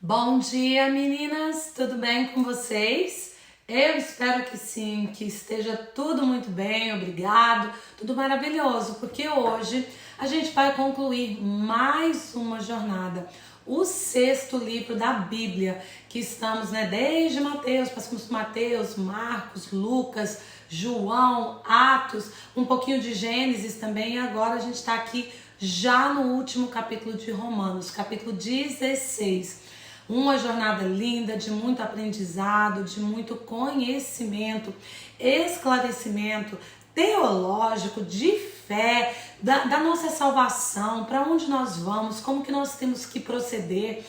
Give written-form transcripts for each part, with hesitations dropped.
Bom dia, meninas! Tudo bem com vocês? Eu espero que sim, que esteja tudo muito bem, obrigado, tudo maravilhoso, porque hoje a gente vai concluir mais uma jornada, o sexto livro da Bíblia, que estamos, desde Mateus, passamos por Mateus, Marcos, Lucas, João, Atos, um pouquinho de Gênesis também, e agora a gente está aqui já no último capítulo de Romanos, capítulo 16. Uma jornada linda, de muito aprendizado, de muito conhecimento, esclarecimento teológico, de fé, da nossa salvação, para onde nós vamos, como que nós temos que proceder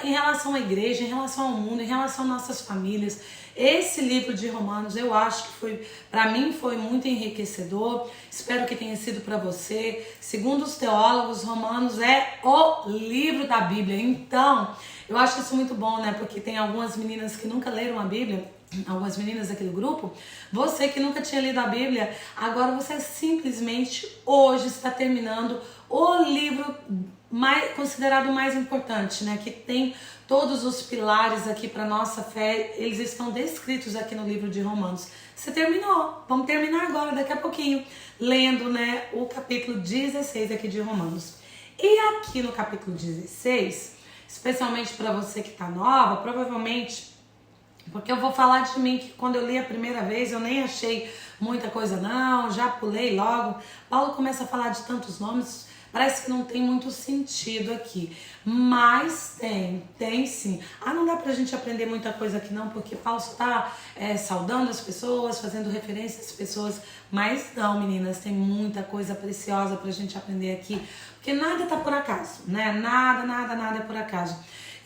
em relação à igreja, em relação ao mundo, em relação às nossas famílias. Esse livro de Romanos, eu acho que para mim foi muito enriquecedor, espero que tenha sido para você. Segundo os teólogos, Romanos é o livro da Bíblia. Então, eu acho isso muito bom, porque tem algumas meninas que nunca leram a Bíblia, algumas meninas aqui do grupo. Você que nunca tinha lido a Bíblia, agora você simplesmente hoje está terminando o livro considerado mais importante, que tem todos os pilares aqui para nossa fé, eles estão descritos aqui no livro de Romanos. Você terminou, vamos terminar agora, daqui a pouquinho, lendo o capítulo 16 aqui de Romanos. E aqui no capítulo 16, especialmente para você que está nova, provavelmente, porque eu vou falar de mim que quando eu li a primeira vez eu nem achei muita coisa não, já pulei logo. Paulo começa a falar de tantos nomes, parece que não tem muito sentido aqui, mas tem sim. Não dá pra gente aprender muita coisa aqui não, porque Paulo está saudando as pessoas, fazendo referência às pessoas, mas não, meninas, tem muita coisa preciosa pra gente aprender aqui, porque nada tá por acaso, nada é por acaso.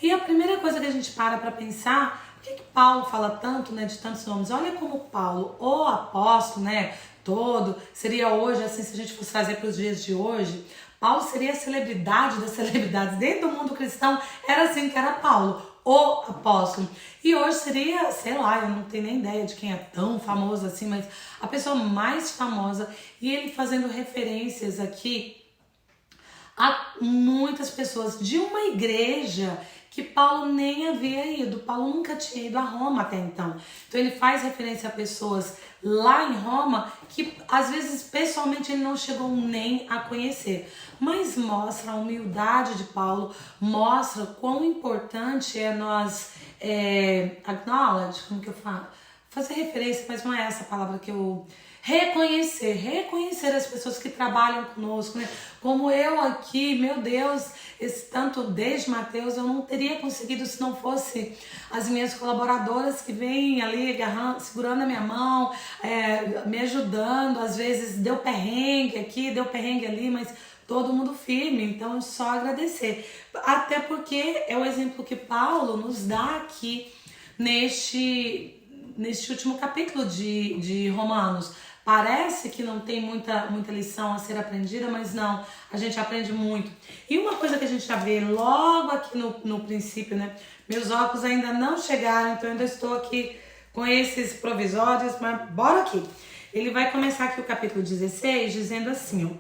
E a primeira coisa que a gente para pensar, por que Paulo fala tanto, de tantos nomes? Olha como Paulo, o apóstolo, todo, seria hoje, assim, se a gente fosse trazer para os dias de hoje, Paulo seria a celebridade das celebridades. Dentro do mundo cristão, era assim que era Paulo, o apóstolo. E hoje seria, sei lá, eu não tenho nem ideia de quem é tão famoso assim, mas a pessoa mais famosa. E ele fazendo referências aqui a muitas pessoas de uma igreja que Paulo nem havia ido. Paulo nunca tinha ido a Roma até então. Então ele faz referência a pessoas lá em Roma que às vezes pessoalmente ele não chegou nem a conhecer. Mas mostra a humildade de Paulo, mostra quão importante é nós acknowledge, como que eu falo? Fazer referência, mas não é essa palavra que eu... Reconhecer as pessoas que trabalham conosco, Como eu aqui, meu Deus, tanto desde Mateus, eu não teria conseguido se não fosse as minhas colaboradoras que vêm ali segurando a minha mão, me ajudando. Às vezes deu perrengue aqui, deu perrengue ali, mas todo mundo firme, então só agradecer. Até porque é o exemplo que Paulo nos dá aqui neste último capítulo de Romanos. Parece que não tem muita lição a ser aprendida, mas não, a gente aprende muito. E uma coisa que a gente já vê logo aqui no princípio, meus óculos ainda não chegaram, então eu ainda estou aqui com esses provisórios, mas bora aqui. Ele vai começar aqui o capítulo 16 dizendo assim,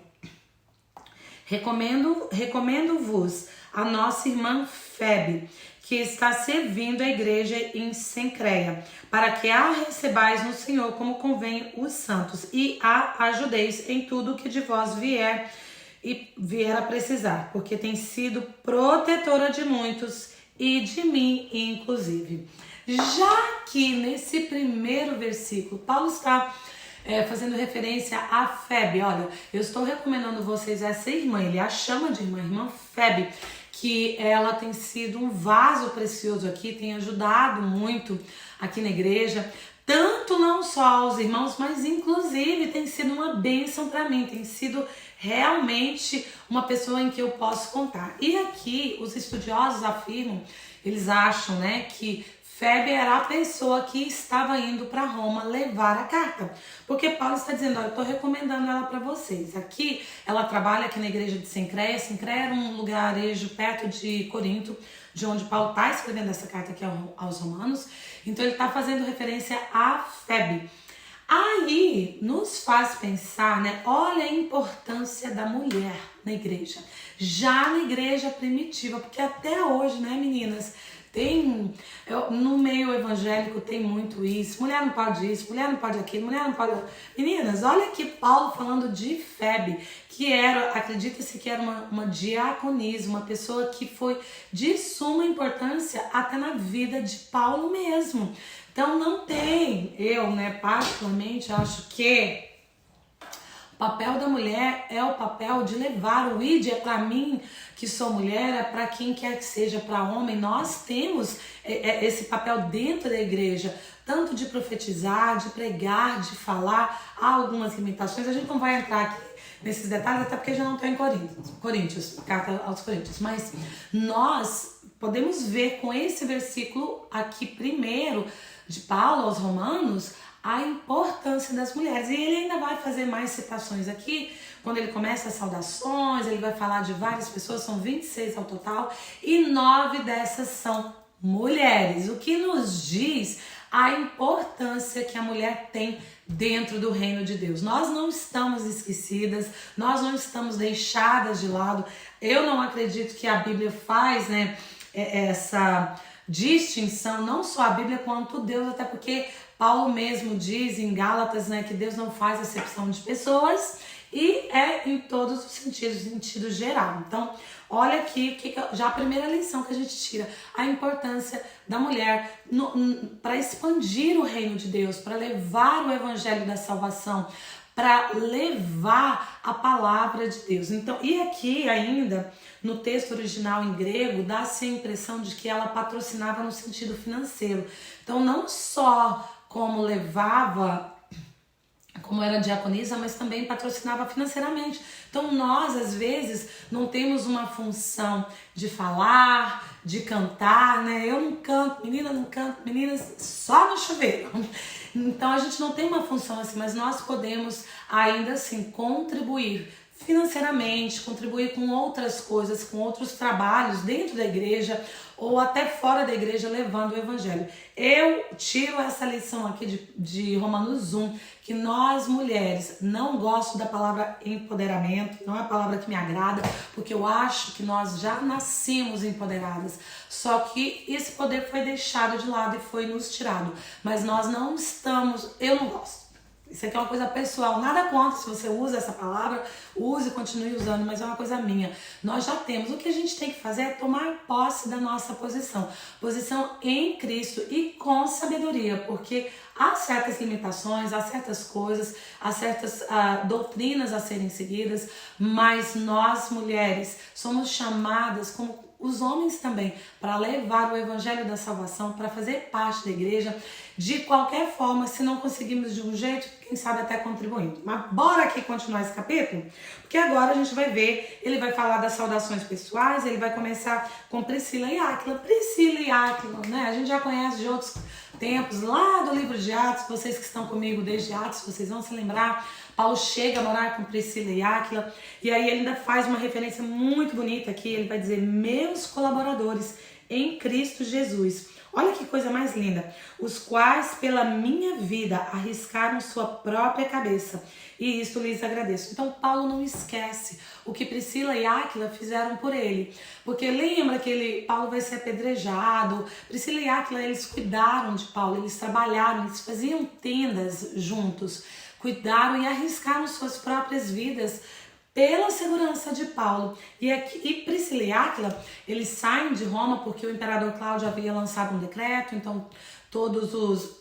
recomendo-vos a nossa irmã Febe, que está servindo a igreja em Cencreia, para que a recebais no Senhor como convém os santos, e a ajudeis em tudo que de vós vier a precisar, porque tem sido protetora de muitos e de mim inclusive. Já que nesse primeiro versículo, Paulo está fazendo referência a Febe. Olha, eu estou recomendando vocês essa irmã, ele a chama de irmã Febe, que ela tem sido um vaso precioso aqui, tem ajudado muito aqui na igreja, tanto não só aos irmãos, mas inclusive tem sido uma bênção para mim, tem sido realmente uma pessoa em que eu posso contar. E aqui os estudiosos afirmam, eles acham, que Febe era a pessoa que estava indo para Roma levar a carta. Porque Paulo está dizendo, eu estou recomendando ela para vocês. Aqui, ela trabalha aqui na igreja de Cencreia. Cencreia era um lugarejo perto de Corinto, de onde Paulo está escrevendo essa carta aqui aos romanos. Então, ele está fazendo referência a Febe. Aí, nos faz pensar, olha a importância da mulher na igreja. Já na igreja primitiva, porque até hoje, meninas, no meio evangélico tem muito isso. Mulher não pode isso, mulher não pode aquilo, mulher não pode... Meninas, olha aqui Paulo falando de Febe, que era, acredita-se que era uma diaconisa, uma pessoa que foi de suma importância até na vida de Paulo mesmo. Então não tem, eu, particularmente acho que o papel da mulher é o papel de levar o id, é para mim que sou mulher, é para quem quer que seja, para homem. Nós temos esse papel dentro da igreja, tanto de profetizar, de pregar, de falar. Há algumas limitações, a gente não vai entrar aqui nesses detalhes, até porque já não está em Coríntios, carta aos Coríntios, mas nós podemos ver com esse versículo aqui primeiro de Paulo aos Romanos a importância das mulheres. E ele ainda vai fazer mais citações aqui, quando ele começa as saudações, ele vai falar de várias pessoas, são 26 ao total, e 9 dessas são mulheres, o que nos diz a importância que a mulher tem dentro do reino de Deus. Nós não estamos esquecidas, nós não estamos deixadas de lado. Eu não acredito que a Bíblia faz, essa distinção, não só a Bíblia quanto Deus, até porque Paulo mesmo diz em Gálatas, que Deus não faz acepção de pessoas e é em todos os sentidos, sentido geral. Então, olha aqui, já a primeira lição que a gente tira, a importância da mulher para expandir o reino de Deus, para levar o evangelho da salvação, para levar a palavra de Deus. Então, e aqui ainda, no texto original em grego, dá-se a impressão de que ela patrocinava no sentido financeiro. Então, não só como levava, como era diaconisa, mas também patrocinava financeiramente. Então nós, às vezes, não temos uma função de falar, de cantar, Eu não canto, meninas só no chuveiro. Então a gente não tem uma função assim, mas nós podemos ainda assim contribuir financeiramente, contribuir com outras coisas, com outros trabalhos dentro da igreja ou até fora da igreja, levando o evangelho. Eu tiro essa lição aqui de Romanos 1, que nós mulheres, não gosto da palavra empoderamento, não é a palavra que me agrada, porque eu acho que nós já nascemos empoderadas, só que esse poder foi deixado de lado e foi nos tirado, mas nós não estamos, eu não gosto. Isso aqui é uma coisa pessoal, nada contra se você usa essa palavra, use e continue usando, mas é uma coisa minha. Nós já temos, o que a gente tem que fazer é tomar posse da nossa posição em Cristo e com sabedoria, porque há certas limitações, há certas coisas, há certas doutrinas a serem seguidas, mas nós mulheres somos chamadas como os homens também, para levar o evangelho da salvação, para fazer parte da igreja, de qualquer forma, se não conseguimos de um jeito, quem sabe até contribuindo. Mas bora aqui continuar esse capítulo, porque agora a gente vai ver, ele vai falar das saudações pessoais, ele vai começar com Priscila e Áquila. Priscila e Áquila, A gente já conhece de outros tempos, lá do livro de Atos, vocês que estão comigo desde Atos, vocês vão se lembrar, Paulo chega a morar com Priscila e Áquila, e aí ele ainda faz uma referência muito bonita aqui, ele vai dizer, meus colaboradores em Cristo Jesus. Olha que coisa mais linda, os quais pela minha vida arriscaram sua própria cabeça, e isto lhes agradeço. Então Paulo não esquece o que Priscila e Áquila fizeram por ele, porque lembra que Paulo vai ser apedrejado, Priscila e Áquila, eles cuidaram de Paulo, eles trabalharam, eles faziam tendas juntos, cuidaram e arriscaram suas próprias vidas pela segurança de Paulo. E Priscila e Áquila, eles saem de Roma porque o imperador Cláudio havia lançado um decreto, então todos os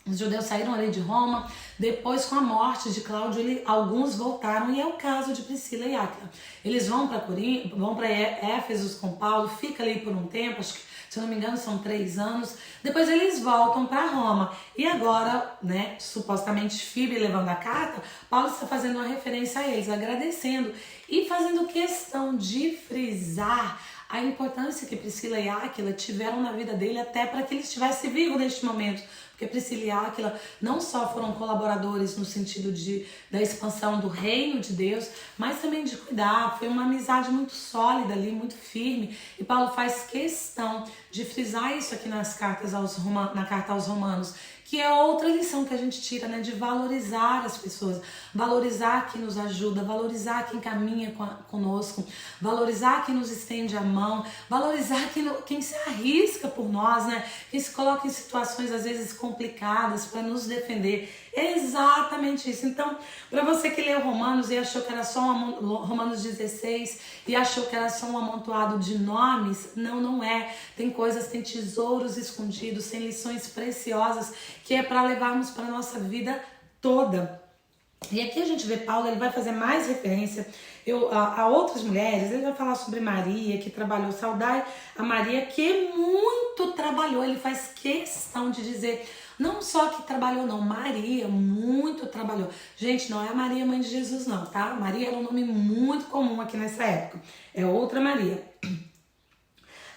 judeus saíram ali de Roma. Depois, com a morte de Cláudio, alguns voltaram, e é o caso de Priscila e Áquila. Eles vão para Éfeso com Paulo, fica ali por um tempo, acho que, se eu não me engano, são 3 anos. Depois eles voltam para Roma. E agora, supostamente Fíbe levando a carta, Paulo está fazendo uma referência a eles, agradecendo e fazendo questão de frisar a importância que Priscila e Áquila tiveram na vida dele, até para que ele estivesse vivo neste momento. Porque Priscila e Áquila não só foram colaboradores no sentido da expansão do reino de Deus, mas também de cuidar. Foi uma amizade muito sólida ali, muito firme. E Paulo faz questão de frisar isso aqui na carta aos Romanos, que é outra lição que a gente tira, né? De valorizar as pessoas, valorizar quem nos ajuda, valorizar quem caminha conosco, valorizar quem nos estende a mão, valorizar quem se arrisca por nós, né? Quem se coloca em situações às vezes complicadas para nos defender. É exatamente isso. Então, para você que leu Romanos e achou que era só Romanos 16 e achou que era só um amontoado de nomes, não é. Tem coisas, tem tesouros escondidos, tem lições preciosas que é para levarmos para nossa vida toda. E aqui a gente vê Paulo, ele vai fazer mais referência a outras mulheres. Ele vai falar sobre Maria, que trabalhou. Saudai a Maria, que muito trabalhou. Ele faz questão de dizer, não só que trabalhou não, Maria muito trabalhou. Gente, não é a Maria mãe de Jesus não, tá? Maria era um nome muito comum aqui nessa época. É outra Maria.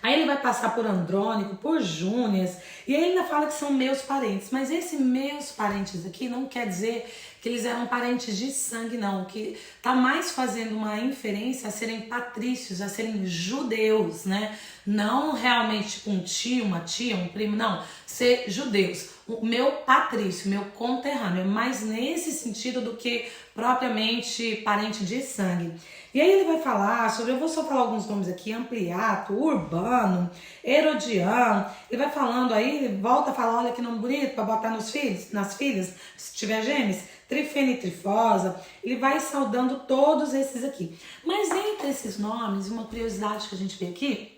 Aí ele vai passar por Andrônico, por Júnias, e ele ainda fala que são meus parentes. Mas esses meus parentes aqui não quer dizer que eles eram parentes de sangue, não. Que tá mais fazendo uma inferência a serem patrícios, a serem judeus, né? Não realmente um tio, uma tia, um primo, não. Ser judeus. O meu patrício, meu conterrâneo, mais nesse sentido do que propriamente parente de sangue. E aí ele vai falar sobre, eu vou só falar alguns nomes aqui, Ampliato, Urbano, Herodiano. Ele vai falando aí, volta a falar, olha que nome bonito para botar nos filhos, nas filhas, se tiver gêmeos, Trifena e Trifosa. Ele vai saudando todos esses aqui. Mas entre esses nomes, uma curiosidade que a gente vê aqui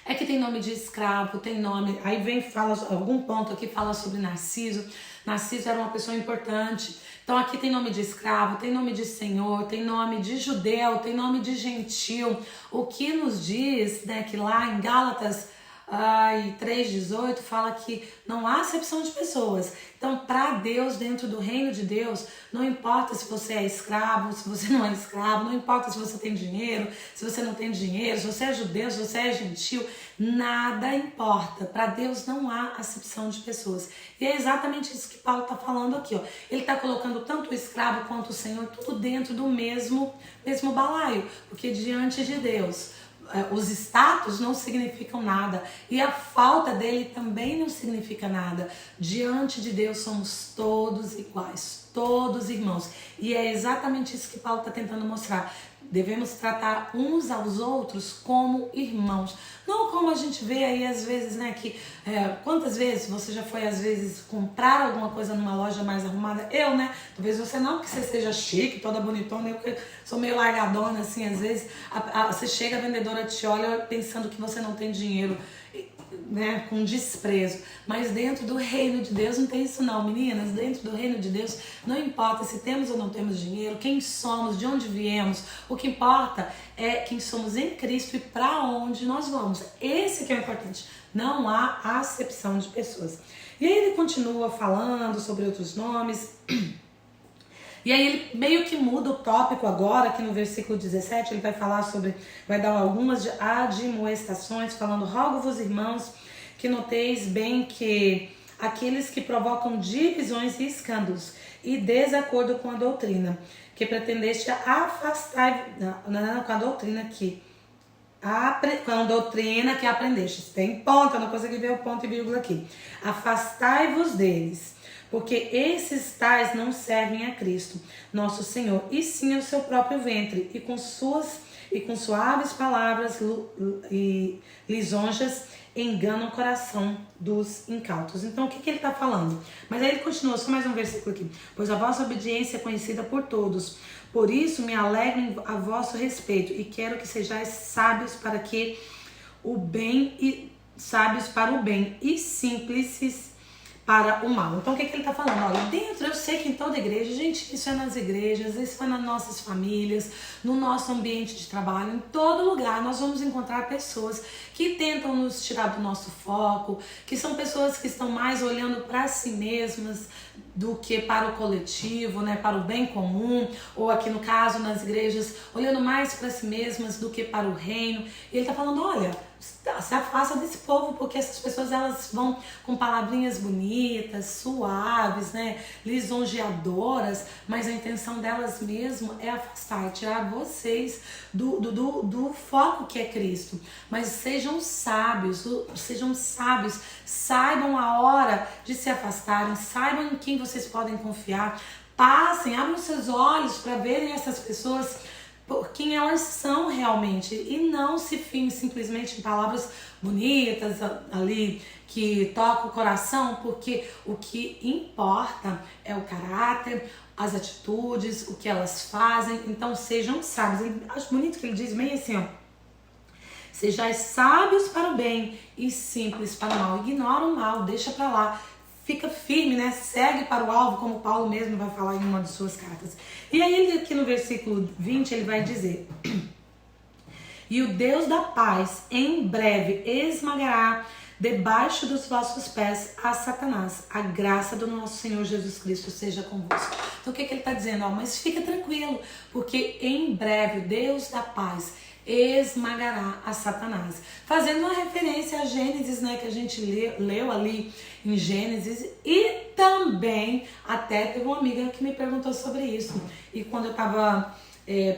é que tem nome de escravo, tem nome, aí fala, algum ponto aqui fala sobre Narciso. Narciso era uma pessoa importante. Então aqui tem nome de escravo, tem nome de senhor, tem nome de judeu, tem nome de gentil. O que nos diz, né, que lá em Gálatas 3:18 fala que não há acepção de pessoas. Então, para Deus, dentro do reino de Deus, não importa se você é escravo, se você não é escravo, não importa se você tem dinheiro, se você não tem dinheiro, se você é judeu, se você é gentil, nada importa. Para Deus não há acepção de pessoas. E é exatamente isso que Paulo está falando aqui, ó. Ele está colocando tanto o escravo quanto o senhor, tudo dentro do mesmo balaio, porque diante de Deus, os status não significam nada e a falta dele também não significa nada. Diante de Deus somos todos iguais, todos irmãos. E é exatamente isso que Paulo está tentando mostrar. Devemos tratar uns aos outros como irmãos. Não como a gente vê aí às vezes, né, que quantas vezes você já foi às vezes comprar alguma coisa numa loja mais arrumada? Eu, né? Talvez você não, que você seja chique, toda bonitona, eu que sou meio largadona assim, às vezes você chega, a vendedora te olha pensando que você não tem dinheiro, né, com desprezo. Mas dentro do reino de Deus não tem isso não, meninas. Dentro do reino de Deus não importa se temos ou não temos dinheiro, quem somos, de onde viemos. O que importa é quem somos em Cristo e para onde nós vamos. Esse que é o importante. Não há acepção de pessoas. E aí ele continua falando sobre outros nomes. E aí ele meio que muda o tópico agora, aqui no versículo 17, ele vai falar sobre, vai dar algumas admoestações, falando: rogo-vos, irmãos, que noteis bem que aqueles que provocam divisões e escândalos e desacordo com a doutrina, que pretendeste afastar, com a doutrina que com a doutrina que aprendeste. Tem ponto, eu não consegui ver o ponto e vírgula aqui. Afastai-vos deles, porque esses tais não servem a Cristo, nosso Senhor, e sim ao seu próprio ventre, e com suaves palavras e lisonjas enganam o coração dos incautos. Então, o que ele está falando? Mas aí ele continua, só mais um versículo aqui. Pois a vossa obediência é conhecida por todos, por isso me alegro a vosso respeito, e quero que sejais sábios para que o bem e sábios para o bem e simples para o mal. Então o que ele está falando? Olha, dentro, eu sei que em toda igreja, gente, isso é nas igrejas, isso é nas nossas famílias, no nosso ambiente de trabalho, em todo lugar nós vamos encontrar pessoas que tentam nos tirar do nosso foco, que são pessoas que estão mais olhando para si mesmas do que para o coletivo, né, para o bem comum, ou aqui no caso nas igrejas, olhando mais para si mesmas do que para o reino. E ele está falando, olha, se afasta desse povo, porque essas pessoas elas vão com palavrinhas bonitas, bonitas, suaves, né, lisonjeadoras, mas a intenção delas mesmo é afastar, tirar vocês do foco que é Cristo. Mas sejam sábios, saibam a hora de se afastarem, saibam em quem vocês podem confiar, passem, abram seus olhos para verem essas pessoas por quem elas são realmente e não se firme simplesmente em palavras bonitas ali que tocam o coração, porque o que importa é o caráter, as atitudes, o que elas fazem. Então sejam sábios. Acho bonito que ele diz bem assim, ó: sejais sábios para o bem e simples para o mal. Ignora o mal, deixa para lá. Fica firme, né? Segue para o alvo, como Paulo mesmo vai falar em uma de suas cartas. E aí ele aqui no versículo 20, ele vai dizer: e o Deus da paz em breve esmagará debaixo dos vossos pés a Satanás. A graça do nosso Senhor Jesus Cristo seja convosco. Então o que ele está dizendo? Mas fica tranquilo, porque em breve o Deus da paz esmagará a Satanás. Fazendo uma referência a Gênesis, né, que a gente leu ali em Gênesis. E também, até teve uma amiga que me perguntou sobre isso. E quando eu estava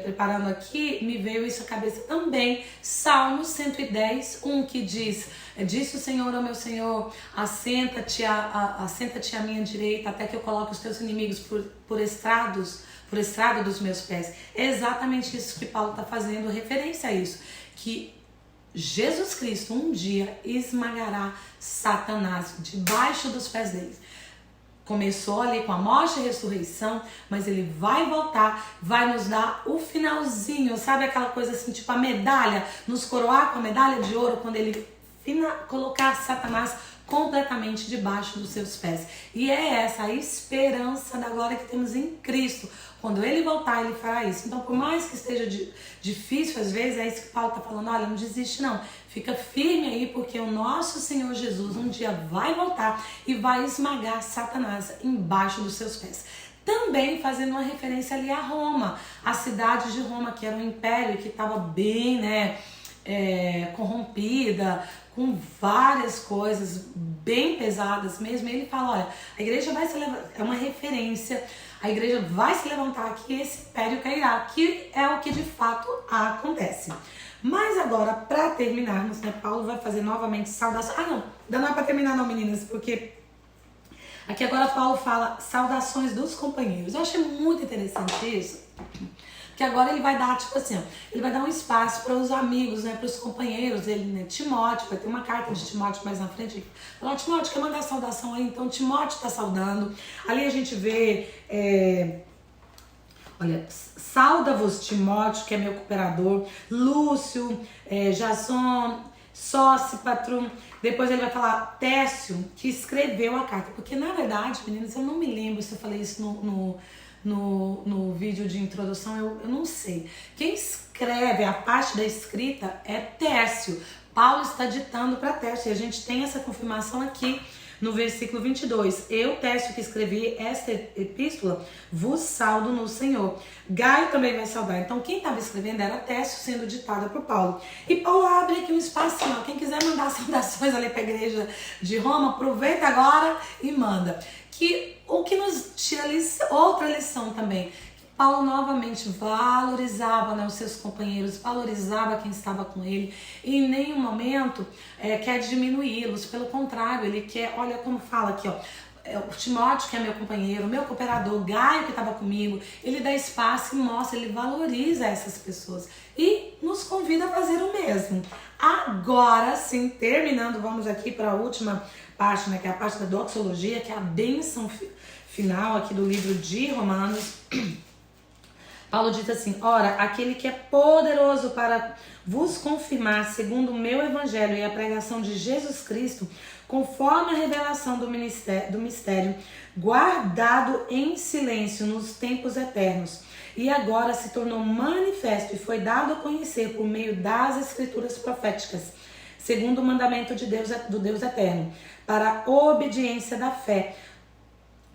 preparando aqui, me veio isso à cabeça também. Salmo 110, 1, que diz: disse o Senhor ao meu Senhor, assenta-te à minha direita, até que eu coloque os teus inimigos por estrado dos meus pés. É exatamente isso que Paulo está fazendo referência a isso, que Jesus Cristo um dia esmagará Satanás debaixo dos pés dele. Começou ali com a morte e a ressurreição, mas ele vai voltar, vai nos dar o finalzinho, sabe aquela coisa assim, tipo a medalha, nos coroar com a medalha de ouro, quando ele colocar Satanás completamente debaixo dos seus pés. E é essa a esperança da glória que temos em Cristo. Quando ele voltar, ele fará isso. Então, por mais que esteja difícil às vezes, é isso que Paulo está falando: olha, não desiste não, fica firme aí, porque o nosso Senhor Jesus um dia vai voltar e vai esmagar Satanás embaixo dos seus pés. Também fazendo uma referência ali a Roma, a cidade de Roma, que era um império que estava bem, né, corrompida, com várias coisas bem pesadas mesmo. E ele fala: olha, a igreja vai se levantar, é uma referência, a igreja vai se levantar aqui, esse império cairá, que é o que de fato acontece. Mas agora, para terminarmos, né, Paulo vai fazer novamente saudações. Não é para terminar não, meninas, porque aqui agora Paulo fala saudações dos companheiros. Eu achei muito interessante isso, que agora ele vai dar, tipo assim, ele vai dar um espaço para os amigos, né, para os companheiros dele, né, Timóteo, vai ter uma carta de Timóteo mais na frente, ele fala: Timóteo, quer mandar saudação aí? Então Timóteo está saudando. Ali a gente vê, olha, sauda-vos Timóteo, que é meu cooperador, Lúcio, Jason, Sósipatro. Depois ele vai falar Técio, que escreveu a carta, porque na verdade, meninas, eu não me lembro se eu falei isso no vídeo de introdução, eu não sei. Quem escreve a parte da escrita é Técio. Paulo está ditando para Técio, e a gente tem essa confirmação aqui no versículo 22. Eu, Técio, que escrevi esta epístola, vos saudo no Senhor. Gaio também vai saudar. Então quem estava escrevendo era Técio, sendo ditada por Paulo. E Paulo abre aqui um espacinho, ó. Quem quiser mandar saudações ali para a igreja de Roma, aproveita agora e manda. O que nos tira outra lição também, que Paulo novamente valorizava, né, os seus companheiros, valorizava quem estava com ele, e em nenhum momento quer diminuí-los, pelo contrário, ele quer, olha como fala aqui, ó, o Timóteo, que é meu companheiro, meu cooperador, Gaio, que estava comigo, ele dá espaço e mostra, ele valoriza essas pessoas e nos convida a fazer o mesmo. Agora sim, terminando, vamos aqui para a última parte, né, que é a parte da doxologia, que é a bênção final aqui do livro de Romanos. Paulo diz assim: ora, aquele que é poderoso para vos confirmar segundo o meu evangelho e a pregação de Jesus Cristo, conforme a revelação do mistério, guardado em silêncio nos tempos eternos, e agora se tornou manifesto e foi dado a conhecer por meio das escrituras proféticas, segundo o mandamento de Deus, do Deus eterno, para a obediência da fé,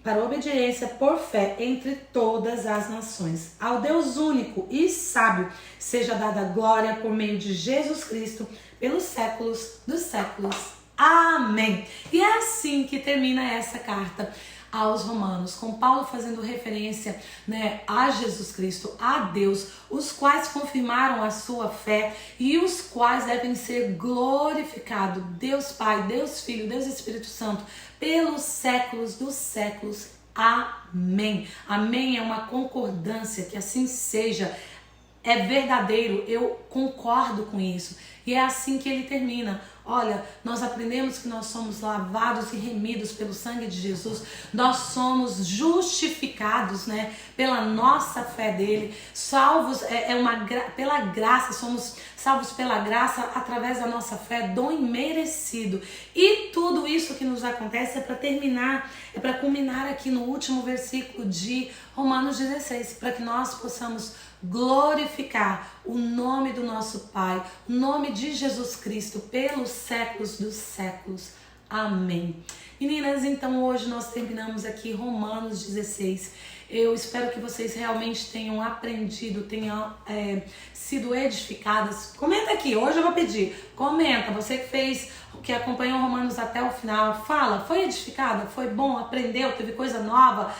para a obediência por fé entre todas as nações. Ao Deus único e sábio seja dada glória por meio de Jesus Cristo pelos séculos dos séculos. Amém. E é assim que termina essa carta aos Romanos, com Paulo fazendo referência, né, a Jesus Cristo, a Deus, os quais confirmaram a sua fé e os quais devem ser glorificados, Deus Pai, Deus Filho, Deus Espírito Santo, pelos séculos dos séculos. Amém. Amém é uma concordância, que assim seja. É verdadeiro, eu concordo com isso. E é assim que ele termina. Olha, nós aprendemos que nós somos lavados e remidos pelo sangue de Jesus. Nós somos justificados, né, pela nossa fé dele. Salvos pela graça, somos salvos pela graça através da nossa fé, dom imerecido. E tudo isso que nos acontece é para terminar, é para culminar aqui no último versículo de Romanos 16, para que nós possamos glorificar o nome do nosso Pai, o nome de Jesus Cristo pelos séculos dos séculos. Amém. Meninas, então hoje nós terminamos aqui Romanos 16. Eu espero que vocês realmente tenham aprendido, tenham sido edificadas. Comenta aqui, hoje eu vou pedir, comenta, você que acompanhou Romanos até o final, fala, foi edificada? Foi bom? Aprendeu? Teve coisa nova?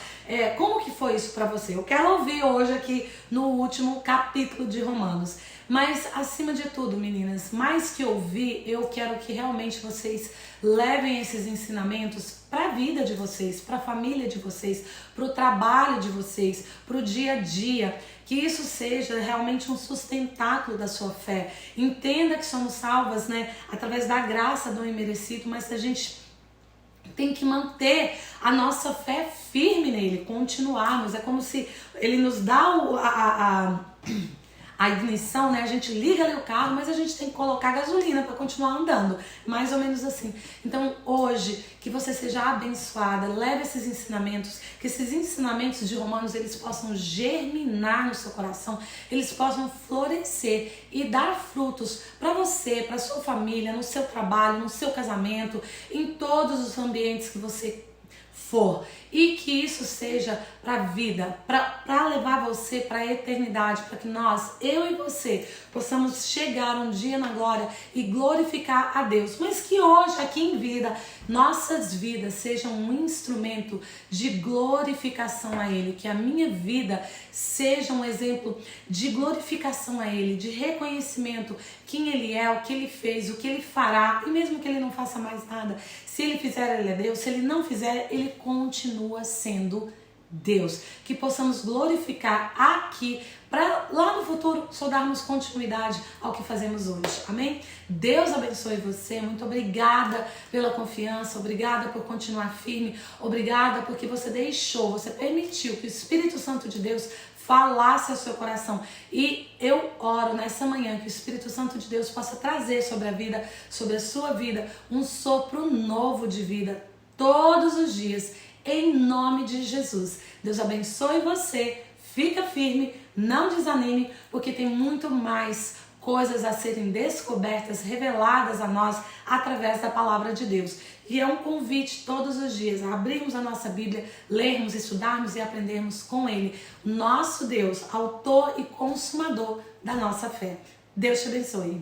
Como que foi isso para você? Eu quero ouvir hoje aqui no último capítulo de Romanos. Mas acima de tudo, meninas, mais que ouvir, eu quero que realmente vocês levem esses ensinamentos para a vida de vocês, para a família de vocês, para o trabalho de vocês, para o dia a dia. Que isso seja realmente um sustentáculo da sua fé. Entenda que somos salvas, né, através da graça do imerecido, mas a gente tem que manter a nossa fé firme nele, continuarmos. É como se ele nos dá a ignição, né? A gente liga ali o carro, mas a gente tem que colocar gasolina para continuar andando, mais ou menos assim. Então hoje, que você seja abençoada, leve esses ensinamentos, que esses ensinamentos de Romanos, eles possam germinar no seu coração, eles possam florescer e dar frutos para você, para sua família, no seu trabalho, no seu casamento, em todos os ambientes que você for, e que isso seja para a vida, para levar você para a eternidade, para que nós, eu e você, possamos chegar um dia na glória e glorificar a Deus, mas que hoje aqui em vida, nossas vidas sejam um instrumento de glorificação a Ele, que a minha vida seja um exemplo de glorificação a Ele, de reconhecimento quem Ele é, o que Ele fez, o que Ele fará, e mesmo que Ele não faça mais nada, se Ele fizer, Ele é Deus, se Ele não fizer, Ele continua sendo Deus. Que possamos glorificar aqui, para lá no futuro só darmos continuidade ao que fazemos hoje. Amém? Deus abençoe você. Muito obrigada pela confiança, obrigada por continuar firme, obrigada porque você permitiu que o Espírito Santo de Deus falasse ao seu coração. E eu oro nessa manhã que o Espírito Santo de Deus possa trazer sobre a vida, sobre a sua vida, um sopro novo de vida todos os dias, em nome de Jesus. Deus abençoe você, fica firme, não desanime, porque tem muito mais coisas a serem descobertas, reveladas a nós através da palavra de Deus. E é um convite todos os dias a abrirmos a nossa Bíblia, lermos, estudarmos e aprendermos com Ele, nosso Deus, autor e consumador da nossa fé. Deus te abençoe.